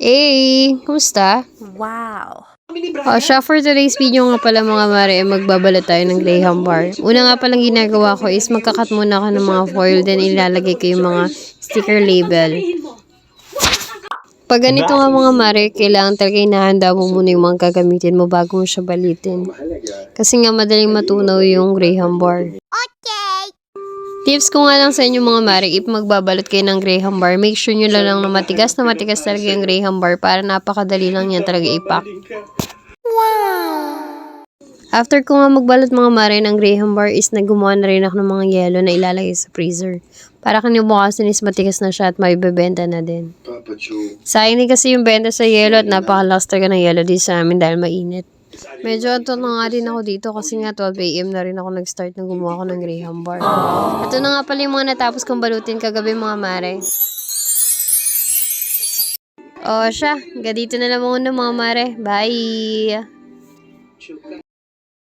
Hey! Kumusta? Wow! Siya for today's video nga pala mga mare, magbabalot tayo ng Graham bar. Una nga palang ginagawa ko is magkakat muna ako ng mga foil, then ilalagay ko yung mga sticker label. Pag ganito nga mga mare, kailangan talaga inahanda mo muna yung mga gagamitin mo bago mo siya balitin. Kasi nga madaling matunaw yung Graham bar. Tips ko nga lang sa inyo mga mare, if magbabalot kayo ng Graham bar, make sure nyo lang na matigas talaga yung Graham bar para napakadali lang yan talaga ipack. After ko nga magbalot mga mare ng Graham bar is naggumawa na rin ako ng mga yelo na ilalagay sa freezer. Para kanibukasan is matigas na siya at maibebenta na din. Sayang din kasi yung benta sa yelo at napakalakas talaga ng yelo din sa amin dahil mainit. Medyo antok na nga din ako dito kasi nga 12 AM na rin ako nag-start na gumawa ko ng Graham bar. Ito na nga pala yung mga natapos kong balutin kagabi mga mare. Siya. Hanggang dito na lang muna mga mare. Bye!